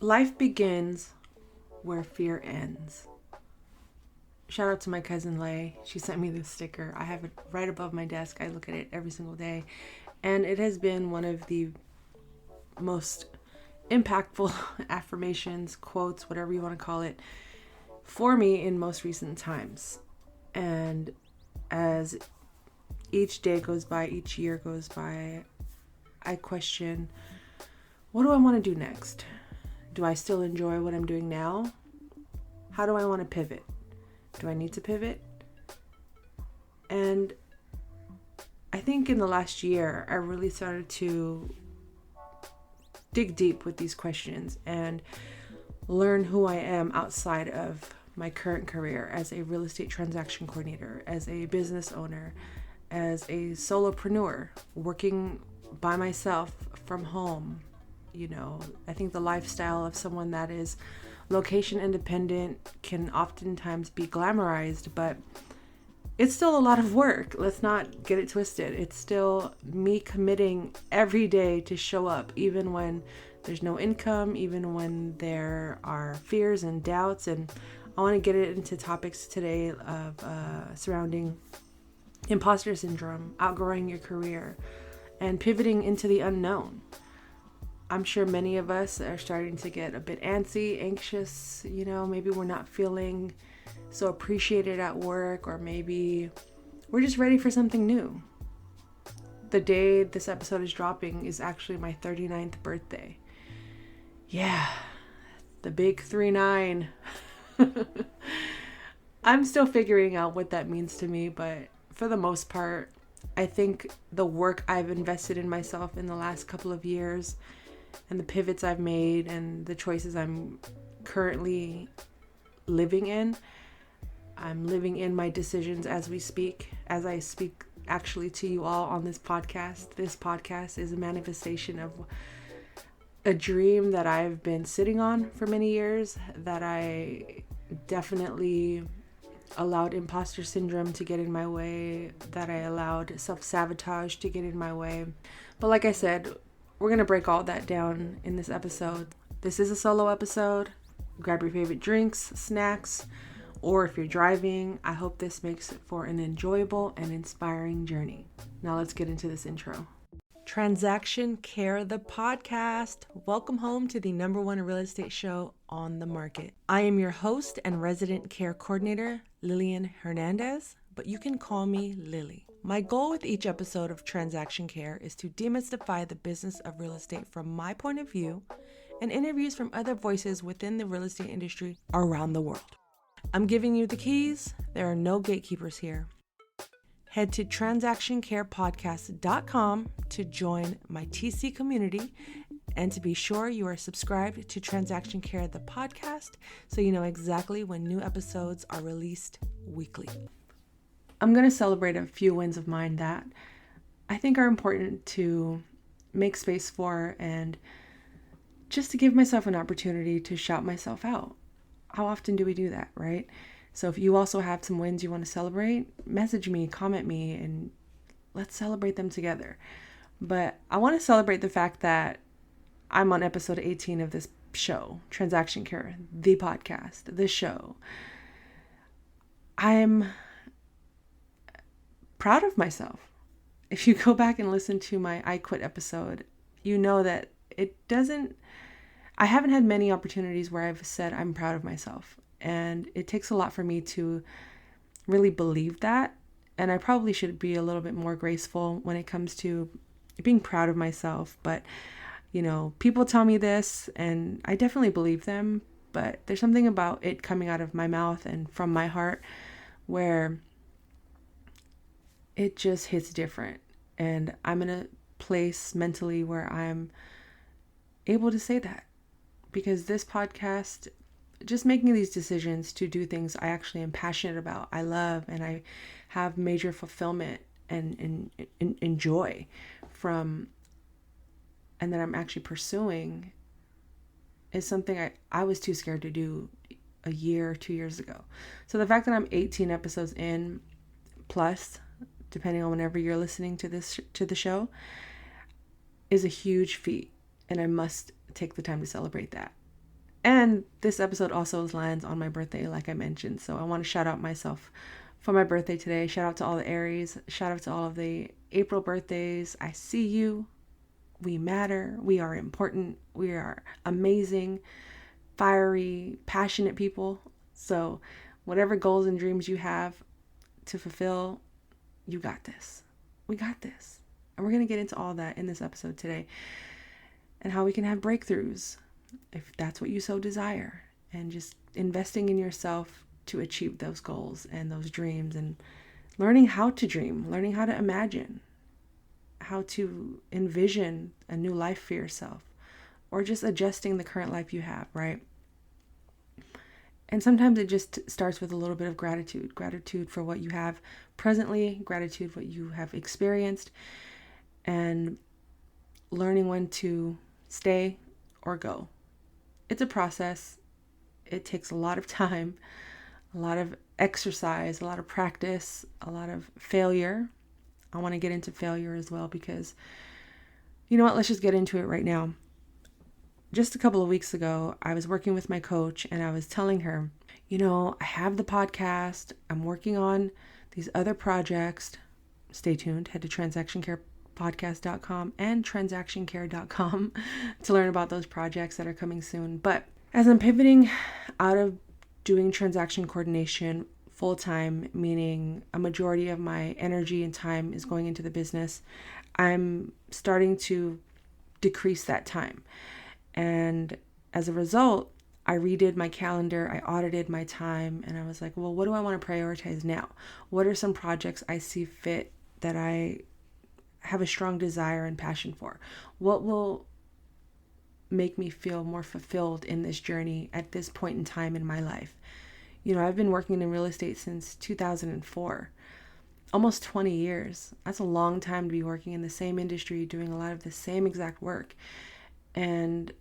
Life begins where fear ends. Shout out to my cousin Lay. She sent me this sticker. I have it right above my desk. I look at it every single day. And it has been one of the most impactful affirmations, quotes, whatever you want to call it, for me in most recent times. And as each day goes by, each year goes by, I question, what do I want to do next? Do I still enjoy what I'm doing now? How do I want to pivot? Do I need to pivot? And I think in the last year, I really started to dig deep with these questions and learn who I am outside of my current career as a real estate transaction coordinator, as a business owner, as a solopreneur, working by myself from home. You know, I think the lifestyle of someone that is location independent can oftentimes be glamorized, but it's still a lot of work. Let's not get it twisted. It's still me committing every day to show up, even when there's no income, even when there are fears and doubts. And I want to get it into topics today of surrounding imposter syndrome, outgrowing your career, and pivoting into the unknown. I'm sure many of us are starting to get a bit antsy, anxious, maybe we're not feeling so appreciated at work, or maybe we're just ready for something new. The day this episode is dropping is actually my 39th birthday. Yeah, the big 39. I'm still figuring out what that means to me, but for the most part, I think the work I've invested in myself in the last couple of years and the pivots I've made and the choices I'm currently living in. I'm living in my decisions as we speak, as I speak actually to you all on this podcast. This podcast is a manifestation of a dream that I've been sitting on for many years, that I definitely allowed imposter syndrome to get in my way, that I allowed self-sabotage to get in my way. But like I said, we're going to break all that down in this episode. This is a solo episode. Grab your favorite drinks, snacks, or if you're driving, I hope this makes it for an enjoyable and inspiring journey. Now let's get into this intro. Transaction Care, the podcast. Welcome home to the #1 real estate show on the market. I am your host and resident care coordinator, Lillian Hernandez, but you can call me Lilly. My goal with each episode of Transaction Care is to demystify the business of real estate from my point of view and interviews from other voices within the real estate industry around the world. I'm giving you the keys. There are no gatekeepers here. Head to transactioncarepodcast.com to join my TC community and to be sure you are subscribed to Transaction Care, the podcast, so you know exactly when new episodes are released weekly. I'm going to celebrate a few wins of mine that I think are important to make space for and just to give myself an opportunity to shout myself out. How often do we do that, right? So if you also have some wins you want to celebrate, message me, comment me, and let's celebrate them together. But I want to celebrate the fact that I'm on episode 18 of this show, Transaction Care, the podcast, the show. I'm proud of myself. If you go back and listen to my I Quit episode, you know that I haven't had many opportunities where I've said I'm proud of myself. And it takes a lot for me to really believe that. And I probably should be a little bit more graceful when it comes to being proud of myself. But, people tell me this and I definitely believe them. But there's something about it coming out of my mouth and from my heart where it just hits different. And I'm in a place mentally where I'm able to say that. Because this podcast, just making these decisions to do things I actually am passionate about, I love, and I have major fulfillment and joy from, and that I'm actually pursuing, is something I was too scared to do a year, 2 years ago. So the fact that I'm 18 episodes in plus, depending on whenever you're listening to the show, is a huge feat, and I must take the time to celebrate that. And this episode also lands on my birthday, like I mentioned. So I want to shout out myself for my birthday today. Shout out to all the Aries. Shout out to all of the April birthdays. I see you. We matter. We are important. We are amazing, fiery, passionate people. So whatever goals and dreams you have to fulfill, you got this. We got this. And we're going to get into all that in this episode today, and how we can have breakthroughs if that's what you so desire, and just investing in yourself to achieve those goals and those dreams, and learning how to dream, learning how to imagine, how to envision a new life for yourself, or just adjusting the current life you have, right? And sometimes it just starts with a little bit of gratitude for what you have presently, gratitude for what you have experienced, and learning when to stay or go. It's a process. It takes a lot of time, a lot of exercise, a lot of practice, a lot of failure. I want to get into failure as well, because you know what? Let's just get into it right now. Just a couple of weeks ago, I was working with my coach, and I was telling her, I have the podcast. I'm working on these other projects. Stay tuned. Head to transactioncarepodcast.com and transactioncare.com to learn about those projects that are coming soon. But as I'm pivoting out of doing transaction coordination full time, meaning a majority of my energy and time is going into the business, I'm starting to decrease that time. And as a result, I redid my calendar, I audited my time, and I was like, well, what do I want to prioritize now? What are some projects I see fit that I have a strong desire and passion for? What will make me feel more fulfilled in this journey at this point in time in my life? I've been working in real estate since 2004, almost 20 years. That's a long time to be working in the same industry, doing a lot of the same exact work. And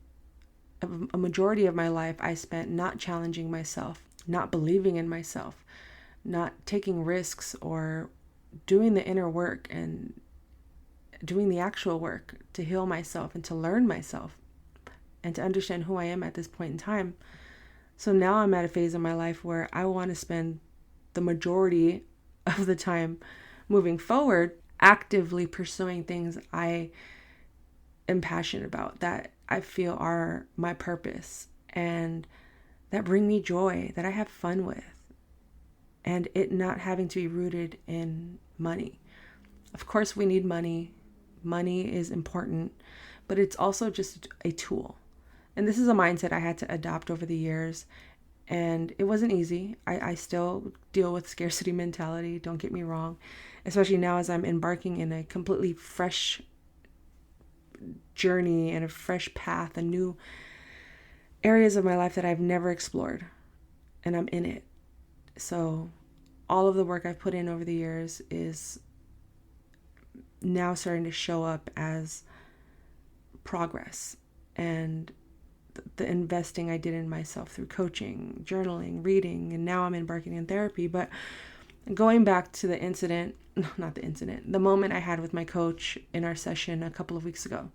a majority of my life I spent not challenging myself, not believing in myself, not taking risks, or doing the inner work and doing the actual work to heal myself and to learn myself and to understand who I am at this point in time. So now I'm at a phase in my life where I want to spend the majority of the time moving forward actively pursuing things I am passionate about, that I feel are my purpose and that bring me joy, that I have fun with, and it not having to be rooted in money. Of course, we need money. Money is important, but it's also just a tool. And this is a mindset I had to adopt over the years, and it wasn't easy. I still deal with scarcity mentality, don't get me wrong, especially now as I'm embarking in a completely fresh journey and a fresh path, and new areas of my life that I've never explored, and I'm in it. So all of the work I've put in over the years is now starting to show up as progress, and the investing I did in myself through coaching, journaling, reading, and now I'm embarking in therapy. But going back to the moment I had with my coach in our session a couple of weeks ago,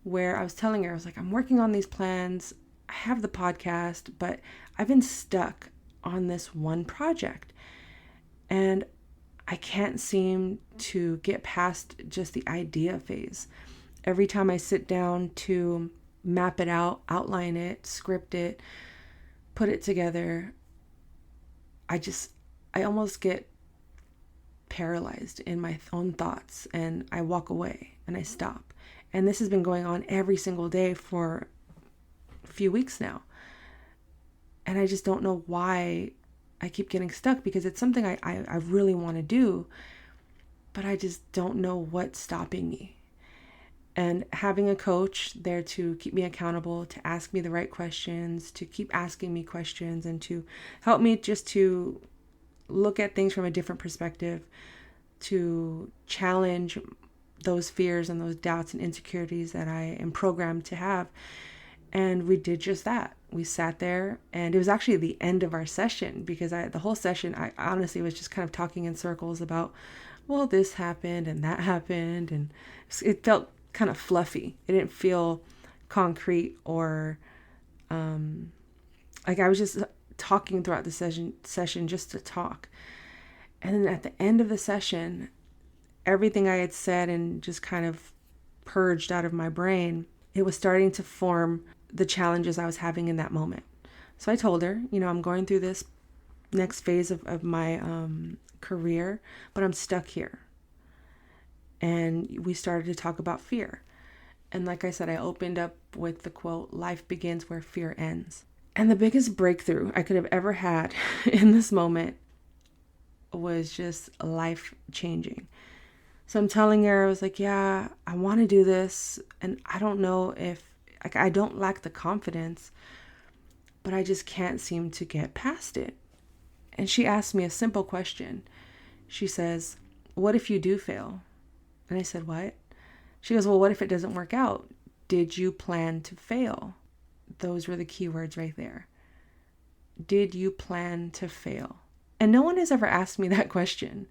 where I was telling her, I was like, I'm working on these plans. I have the podcast, but I've been stuck on this one project, and I can't seem to get past just the idea phase. Every time I sit down to map it out, outline it, script it, put it together, I almost get paralyzed in my own thoughts, and I walk away and I stop. And this has been going on every single day for a few weeks now. And I just don't know why I keep getting stuck, because it's something I really want to do, but I just don't know what's stopping me. And having a coach there to keep me accountable, to ask me the right questions, to keep asking me questions, and to help me just to look at things from a different perspective, to challenge those fears and those doubts and insecurities that I am programmed to have. And we did just that. We sat there, and it was actually the end of our session, because the whole session, I honestly was just kind of talking in circles about, well, this happened and that happened. And it felt kind of fluffy. It didn't feel concrete or Like, I was just talking throughout the session just to talk. And then at the end of the session, everything I had said and just kind of purged out of my brain, it was starting to form the challenges I was having in that moment. So I told her, I'm going through this next phase of my career, but I'm stuck here. And we started to talk about fear. And like I said, I opened up with the quote, "Life begins where fear ends." And the biggest breakthrough I could have ever had in this moment was just life changing. So I'm telling her, I was like, yeah, I want to do this. And I don't know if, I don't lack the confidence, but I just can't seem to get past it. And she asked me a simple question. She says, "What if you do fail?" And I said, "What?" She goes, "Well, what if it doesn't work out? Did you plan to fail?" Those were the key words right there. Did you plan to fail? And no one has ever asked me that question.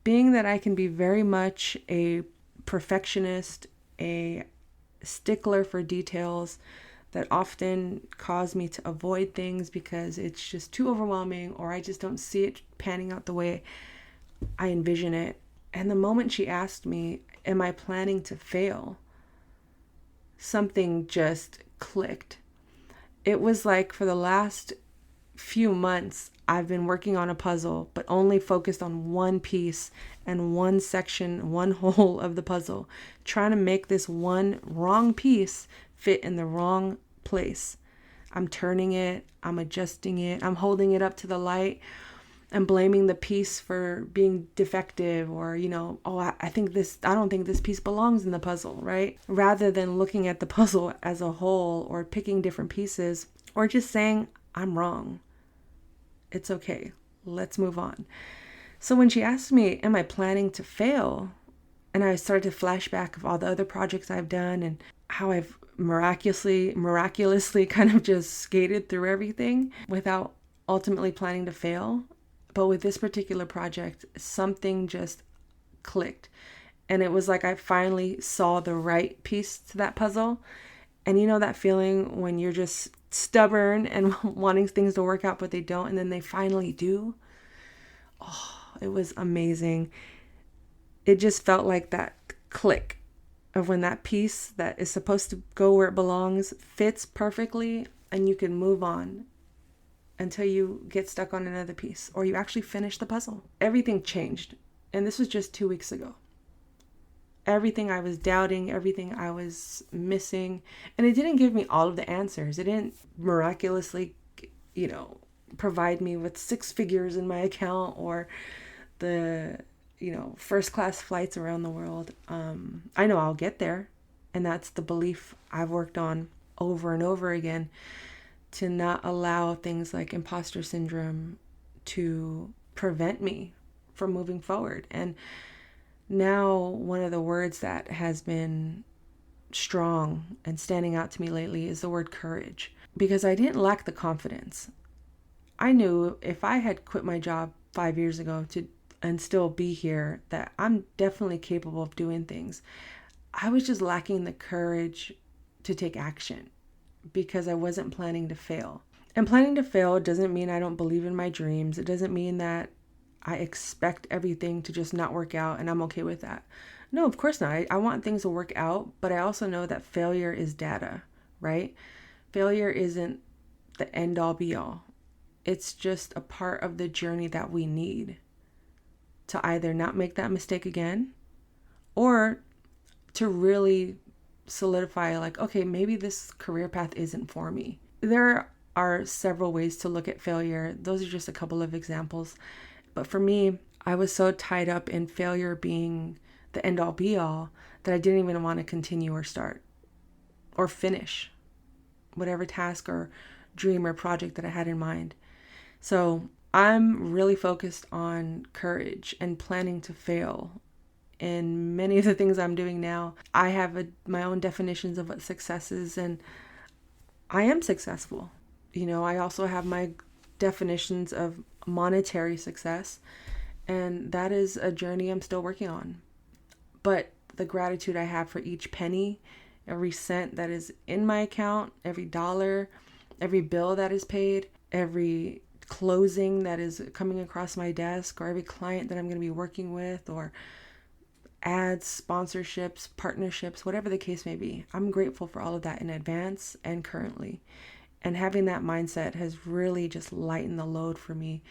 Being that I can be very much a perfectionist, a stickler for details that often cause me to avoid things because it's just too overwhelming, or I just don't see it panning out the way I envision it. And the moment she asked me, "Am I planning to fail?" something just clicked. It was like for the last few months, I've been working on a puzzle, but only focused on one piece and one section, one hole of the puzzle, trying to make this one wrong piece fit in the wrong place. I'm turning it, I'm adjusting it, I'm holding it up to the light and blaming the piece for being defective, or, I don't think this piece belongs in the puzzle, right? Rather than looking at the puzzle as a whole, or picking different pieces, or just saying, "I'm wrong. It's okay. Let's move on." So when she asked me, "Am I planning to fail?" and I started to flash back of all the other projects I've done and how I've miraculously kind of just skated through everything without ultimately planning to fail. But with this particular project, something just clicked. And it was like I finally saw the right piece to that puzzle. And that feeling when you're just stubborn and wanting things to work out, but they don't, and then they finally do. Oh, it was amazing. It just felt like that click of when that piece that is supposed to go where it belongs fits perfectly, and you can move on until you get stuck on another piece, or you actually finish the puzzle. Everything changed. And this was just 2 weeks ago. Everything I was doubting, everything I was missing. And it didn't give me all of the answers. It didn't miraculously, provide me with 6 figures in my account, or the, first class flights around the world. I know I'll get there. And that's the belief I've worked on over and over again, to not allow things like imposter syndrome to prevent me from moving forward. And now one of the words that has been strong and standing out to me lately is the word courage, because I didn't lack the confidence. I knew if I had quit my job 5 years ago and still be here, that I'm definitely capable of doing things. I was just lacking the courage to take action, because I wasn't planning to fail. And planning to fail doesn't mean I don't believe in my dreams. It doesn't mean that I expect everything to just not work out and I'm okay with that. No, of course not. I want things to work out, but I also know that failure is data, right? Failure isn't the end all be all. It's just a part of the journey that we need to either not make that mistake again, or to really solidify, like, okay, maybe this career path isn't for me. There are several ways to look at failure. Those are just a couple of examples. But for me, I was so tied up in failure being the end all be all that I didn't even want to continue or start or finish whatever task or dream or project that I had in mind. So I'm really focused on courage and planning to fail. In many of the things I'm doing now, I have my own definitions of what success is, and I am successful. I also have my definitions of monetary success, and that is a journey I'm still working on. But the gratitude I have for each penny, every cent that is in my account, every dollar every bill that is paid, every closing that is coming across my desk, or every client that I'm going to be working with, or ads, sponsorships, partnerships, whatever the case may be. I'm grateful for all of that in advance and currently. And having that mindset has really just lightened the load for me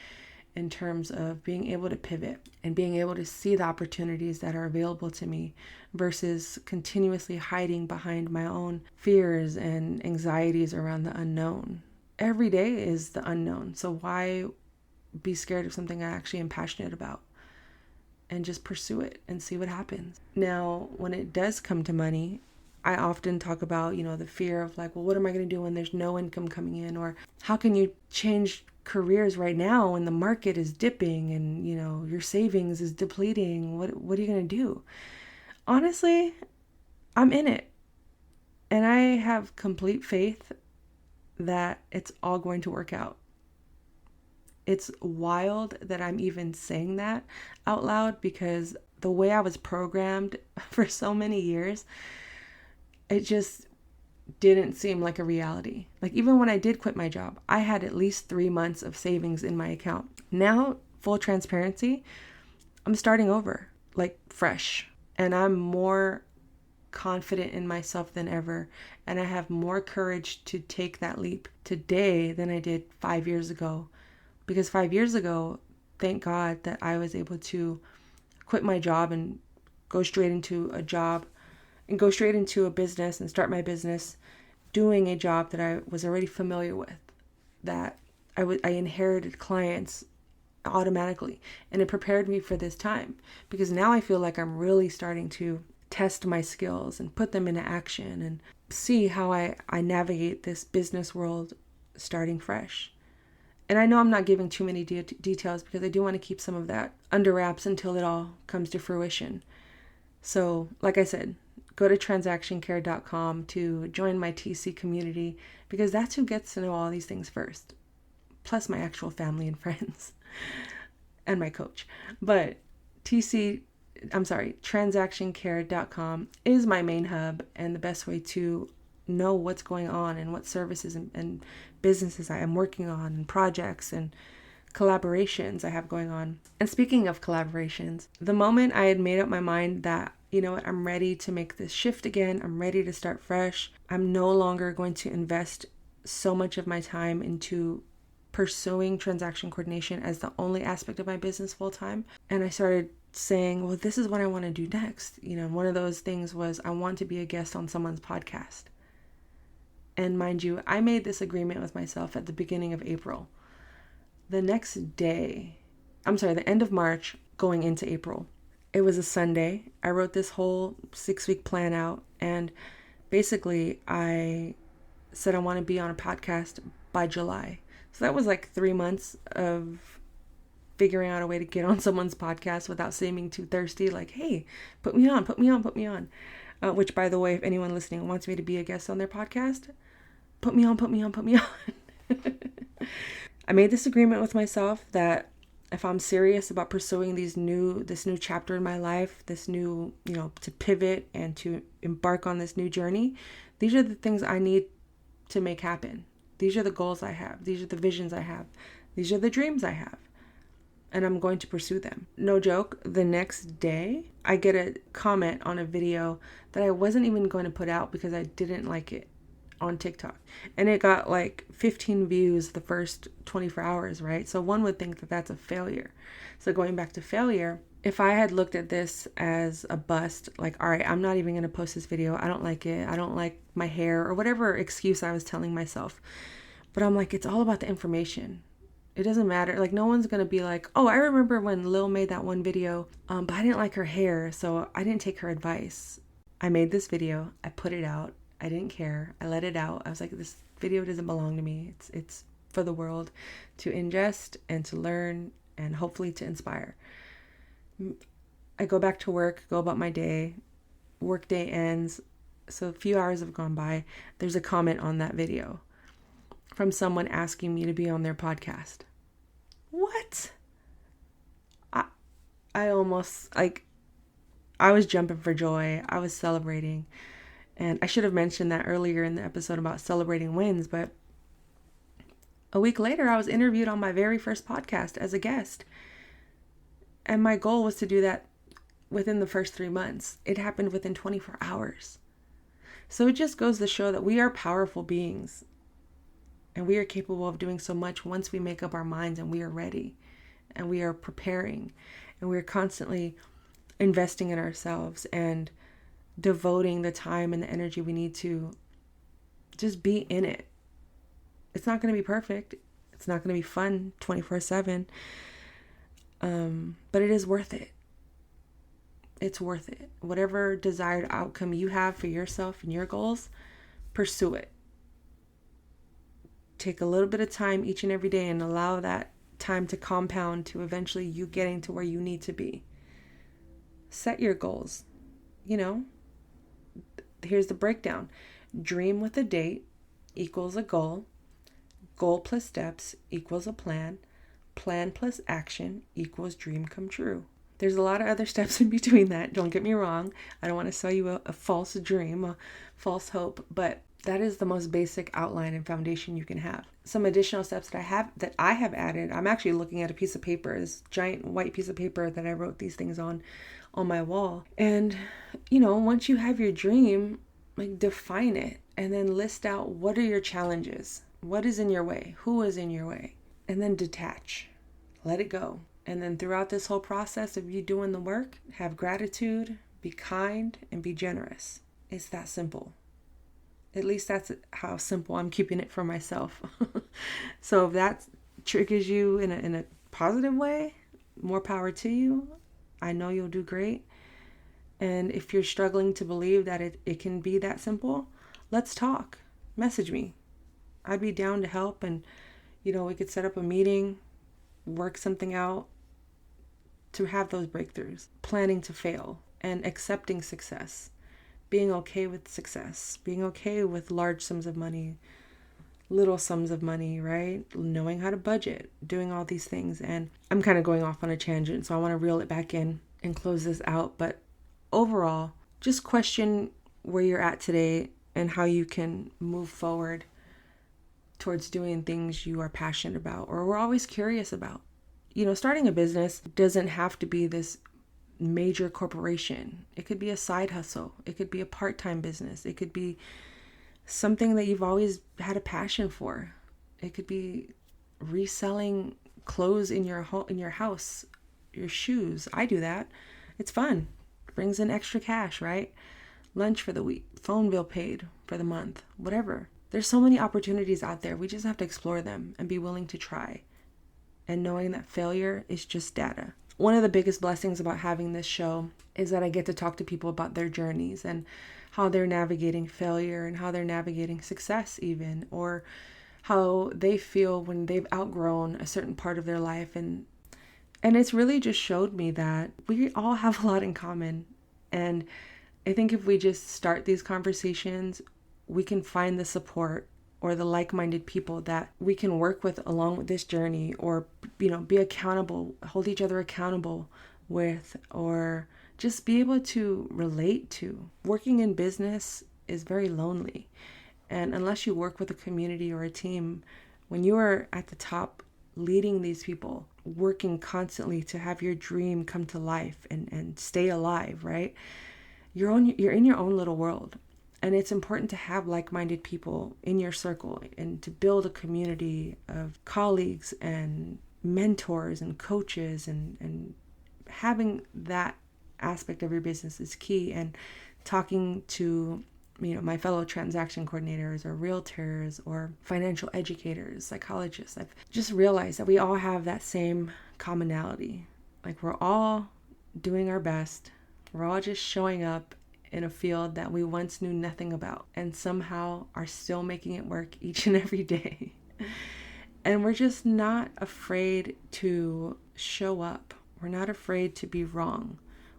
in terms of being able to pivot and being able to see the opportunities that are available to me versus continuously hiding behind my own fears and anxieties around the unknown. Every day is the unknown. So why be scared of something I actually am passionate about? And just pursue it and see what happens. Now, when it does come to money, I often talk about, the fear of like, well, what am I going to do when there's no income coming in? Or how can you change careers right now when the market is dipping and, your savings is depleting? What are you going to do? Honestly, I'm in it. And I have complete faith that it's all going to work out. It's wild that I'm even saying that out loud because the way I was programmed for so many years, it just didn't seem like a reality. Like even when I did quit my job, I had at least 3 months of savings in my account. Now, full transparency, I'm starting over, like fresh. And I'm more confident in myself than ever. And I have more courage to take that leap today than I did 5 years ago. Because 5 years ago, thank God that I was able to quit my job and go straight into a job and go straight into a business and start my business doing a job that I was already familiar with, that I inherited clients automatically, and it prepared me for this time because now I feel like I'm really starting to test my skills and put them into action and see how I navigate this business world starting fresh. And I know I'm not giving too many details because I do want to keep some of that under wraps until it all comes to fruition. So, like I said, go to transactioncare.com to join my TC community because that's who gets to know all these things first. Plus my actual family and friends and my coach. But transactioncare.com is my main hub and the best way to know what's going on and what services and businesses I am working on and projects and collaborations I have going on. And speaking of collaborations, the moment I had made up my mind that, I'm ready to make this shift again, I'm ready to start fresh, I'm no longer going to invest so much of my time into pursuing transaction coordination as the only aspect of my business full time. And I started saying, well, this is what I want to do next. One of those things was I want to be a guest on someone's podcast. And mind you, I made this agreement with myself at the beginning of April. The end of March going into April. It was a Sunday. I wrote this whole 6-week plan out. And basically, I said I want to be on a podcast by July. So that was like 3 months of figuring out a way to get on someone's podcast without seeming too thirsty. Like, hey, put me on. Which, by the way, if anyone listening wants me to be a guest on their podcast, put me on. I made this agreement with myself that if I'm serious about pursuing this new chapter in my life, this new, to pivot and to embark on this new journey, these are the things I need to make happen. These are the goals I have. These are the visions I have. These are the dreams I have. And I'm going to pursue them. No joke, the next day, I get a comment on a video that I wasn't even going to put out because I didn't like it on TikTok. And it got like 15 views the first 24 hours, right? So one would think that that's a failure. So going back to failure, if I had looked at this as a bust, like, all right, I'm not even going to post this video. I don't like it. I don't like my hair or whatever excuse I was telling myself. But I'm like, it's all about the information. It doesn't matter. Like, no one's going to be like, oh, I remember when Lil made that one video, but I didn't like her hair, so I didn't take her advice. I made this video. I put it out. I didn't care. I let it out. I was like, this video doesn't belong to me. It's for the world to ingest and to learn and hopefully to inspire. I go back to work, go about my day. Work day ends. So a few hours have gone by. There's a comment on that video from someone asking me to be on their podcast. What? I almost, I was jumping for joy. I was celebrating. And I should have mentioned that earlier in the episode about celebrating wins, but A week later, I was interviewed on my very first podcast as a guest. And my goal was to do that within the first 3 months. It happened within 24 hours. So it just goes to show that we are powerful beings. And we are capable of doing so much once we make up our minds and we are ready. And we are preparing. And we are constantly investing in ourselves and devoting the time and the energy we need to just be in it. It's not going to be perfect. It's not going to be fun 24/7. But it is worth it. It's worth it. Whatever desired outcome you have for yourself and your goals, pursue it. Take a little bit of time each and every day and allow that time to compound to eventually you getting to where you need to be. Set your goals. Here's the breakdown. Dream with a date equals a goal. Goal plus steps equals a plan. Plan plus action equals dream come true. There's a lot of other steps in between that. Don't get me wrong. I don't want to sell you a false dream, a false hope, but that is the most basic outline and foundation you can have. Some additional steps that I have added. I'm actually looking at a piece of paper, this giant white piece of paper that I wrote these things on my wall. And, once you have your dream, define it and then list out what are your challenges? What is in your way? Who is in your way? And then detach. Let it go. And then throughout this whole process of you doing the work, have gratitude, be kind, and be generous. It's that simple. At least that's how simple I'm keeping it for myself. So if that triggers you in a positive way, more power to you. I know you'll do great. And if you're struggling to believe that it can be that simple, let's talk. Message me. I'd be down to help, and we could set up a meeting, work something out to have those breakthroughs. Planning to fail and accepting success. Being okay with success. Being okay with large sums of money, little sums of money, right? Knowing how to budget, doing all these things. And I'm kind of going off on a tangent, so I want to reel it back in and close this out. But overall, just question where you're at today and how you can move forward towards doing things you are passionate about or we're always curious about. Starting a business doesn't have to be this major corporation. It could be a side hustle. It could be a part-time business. It could be something that you've always had a passion for. It could be reselling clothes in your house, your shoes. I do that. It's fun. It brings in extra cash, right? Lunch for the week, phone bill paid for the month, whatever. There's so many opportunities out there. We just have to explore them and be willing to try. And knowing that failure is just data. One of the biggest blessings about having this show is that I get to talk to people about their journeys and how they're navigating failure and how they're navigating success even, or how they feel when they've outgrown a certain part of their life. And it's really just showed me that we all have a lot in common. And I think if we just start these conversations, we can find the support or the like-minded people that we can work with along with this journey, or, be accountable, hold each other accountable with, or just be able to relate to. Working in business is very lonely. And unless you work with a community or a team, when you are at the top leading these people, working constantly to have your dream come to life and stay alive, right? You're in your own little world. And it's important to have like-minded people in your circle and to build a community of colleagues and mentors and coaches, and having that aspect of your business is key. And talking to, my fellow transaction coordinators or realtors or financial educators, psychologists, I've just realized that we all have that same commonality. We're all doing our best. We're all just showing up in a field that we once knew nothing about and somehow are still making it work each and every day. And we're just not afraid to show up. We're not afraid to be wrong.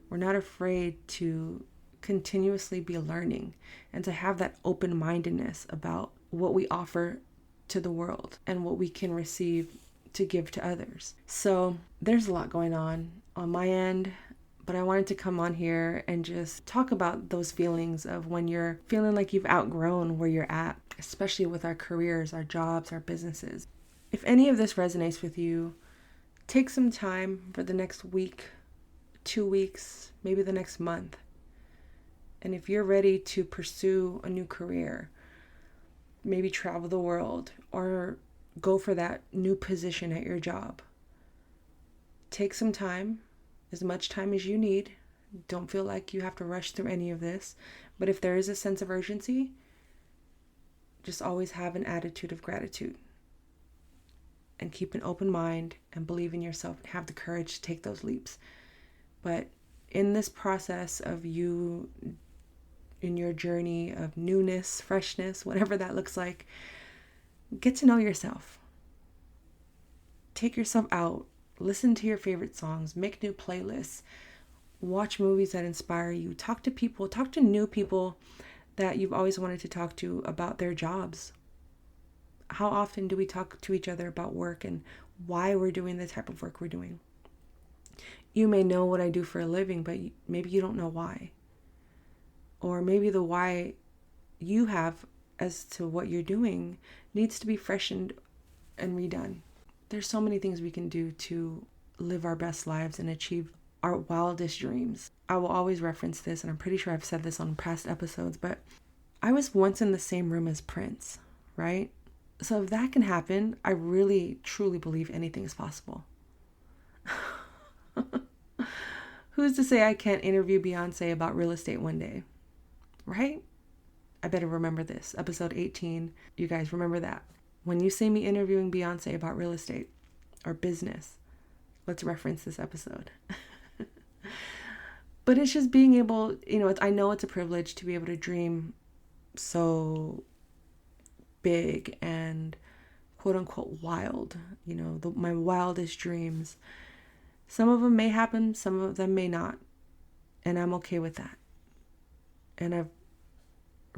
We're not afraid to continuously be learning and to have that open-mindedness about what we offer to the world and what we can receive to give to others. So there's a lot going on my end. But I wanted to come on here and just talk about those feelings of when you're feeling like you've outgrown where you're at, especially with our careers, our jobs, our businesses. If any of this resonates with you, take some time for the next week, 2 weeks, maybe the next month. And if you're ready to pursue a new career, maybe travel the world or go for that new position at your job, take some time, as much time as you need. Don't feel like you have to rush through any of this. But if there is a sense of urgency, just always have an attitude of gratitude. And keep an open mind and believe in yourself and have the courage to take those leaps. But in this process of you, in your journey of newness, freshness, whatever that looks like, get to know yourself. Take yourself out. Listen to your favorite songs. Make new playlists. Watch movies that inspire you. Talk to people. Talk to new people that you've always wanted to talk to about their jobs. How often do we talk to each other about work and why we're doing the type of work we're doing? You may know what I do for a living, but maybe you don't know why. Or maybe the why you have as to what you're doing needs to be freshened and redone. There's so many things we can do to live our best lives and achieve our wildest dreams. I will always reference this, and I'm pretty sure I've said this on past episodes, but I was once in the same room as Prince, right? So if that can happen, I really, truly believe anything is possible. Who's to say I can't interview Beyonce about real estate one day, right? I better remember this. Episode 18, you guys remember that. When you see me interviewing Beyonce about real estate or business, let's reference this episode. But it's just being able, I know it's a privilege to be able to dream so big and quote unquote wild, my wildest dreams. Some of them may happen, some of them may not. And I'm okay with that. And I've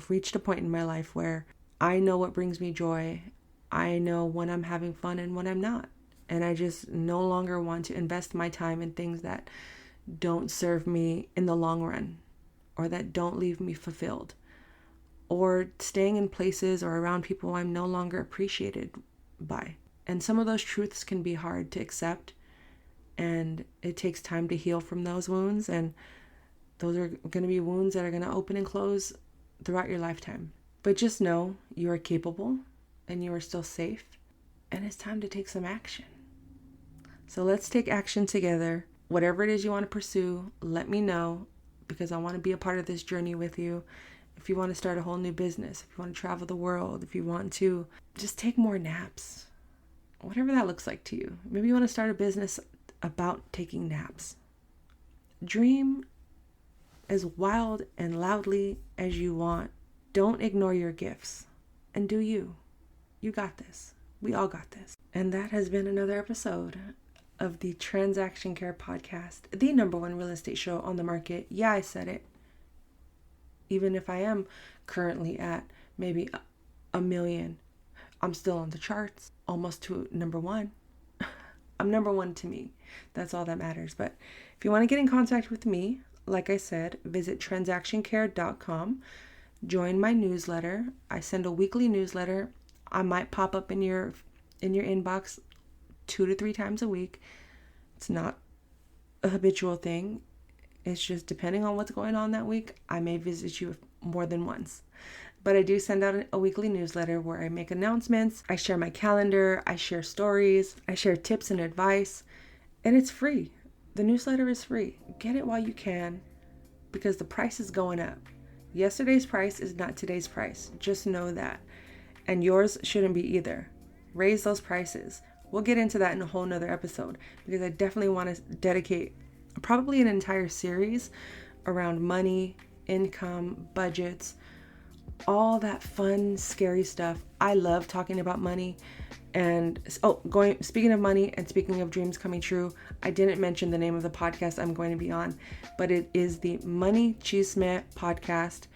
reached a point in my life where I know what brings me joy. I know when I'm having fun and when I'm not. And I just no longer want to invest my time in things that don't serve me in the long run or that don't leave me fulfilled. Or staying in places or around people I'm no longer appreciated by. And some of those truths can be hard to accept, and it takes time to heal from those wounds, and those are going to be wounds that are going to open and close throughout your lifetime. But just know you are capable and you are still safe, and it's time to take some action. So let's take action together. Whatever it is you want to pursue, let me know, because I want to be a part of this journey with you. If you want to start a whole new business, if you want to travel the world, if you want to just take more naps, whatever that looks like to you. Maybe you want to start a business about taking naps. Dream as wild and loudly as you want. Don't ignore your gifts, and do you. You got this. We all got this. And that has been another episode of the Transaction Care Podcast, the #1 real estate show on the market. Yeah, I said it. Even if I am currently at maybe a million, I'm still on the charts, almost to #1. I'm #1 to me. That's all that matters. But if you want to get in contact with me, like I said, visit transactioncare.com. Join my newsletter. I send a weekly newsletter. I might pop up in your inbox 2 to 3 times a week. It's not a habitual thing. It's just depending on what's going on that week, I may visit you more than once. But I do send out a weekly newsletter where I make announcements, I share my calendar, I share stories, I share tips and advice, and it's free. The newsletter is free. Get it while you can, because the price is going up. Yesterday's price is not today's price. Just know that. And yours shouldn't be either. Raise those prices. We'll get into that in a whole nother episode, because I definitely want to dedicate probably an entire series around money, income, budgets, all that fun, scary stuff. I love talking about money. And speaking of money and speaking of dreams coming true, I didn't mention the name of the podcast I'm going to be on, but it is the Money Chisme podcast.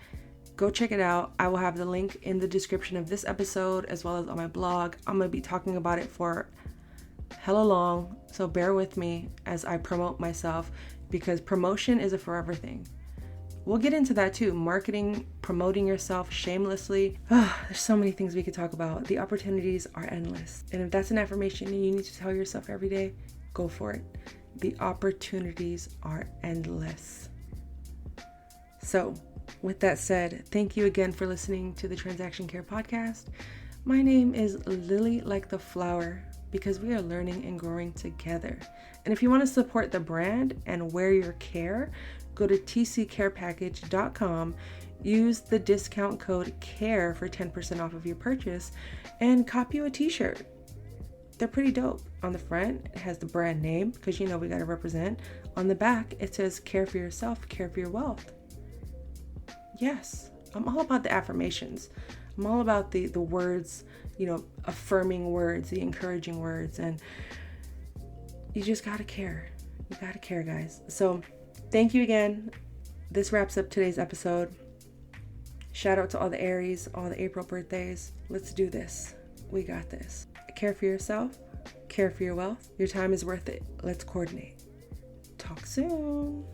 Go check it out. I will have the link in the description of this episode as well as on my blog. I'm going to be talking about it for hella long, so bear with me as I promote myself, because promotion is a forever thing. we'll get into that too. Marketing, promoting yourself shamelessly. There's so many things we could talk about. The opportunities are endless. And if that's an affirmation you need to tell yourself every day, go for it. The opportunities are endless. So with that said, thank you again for listening to the Transaction Care Podcast. My name is Lilly like the flower, because we are learning and growing together. And if you want to support the brand and wear your care, go to tccarepackage.com, use the discount code CARE for 10% off of your purchase, and copy you a t-shirt. They're pretty dope. On the front, it has the brand name, because we got to represent. On the back, it says care for yourself, care for your wealth. Yes, I'm all about the affirmations. I'm all about the words, affirming words, the encouraging words, and you just gotta care. You gotta care, guys. So thank you again. This wraps up today's episode. Shout out to all the Aries, all the April birthdays. Let's do this. We got this. Care for yourself, care for your wealth. Your time is worth it. Let's coordinate. Talk soon.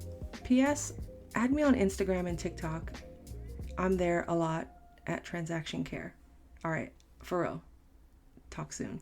P.S. Add me on Instagram and TikTok. I'm there a lot at Transaction Care. All right, for real. Talk soon.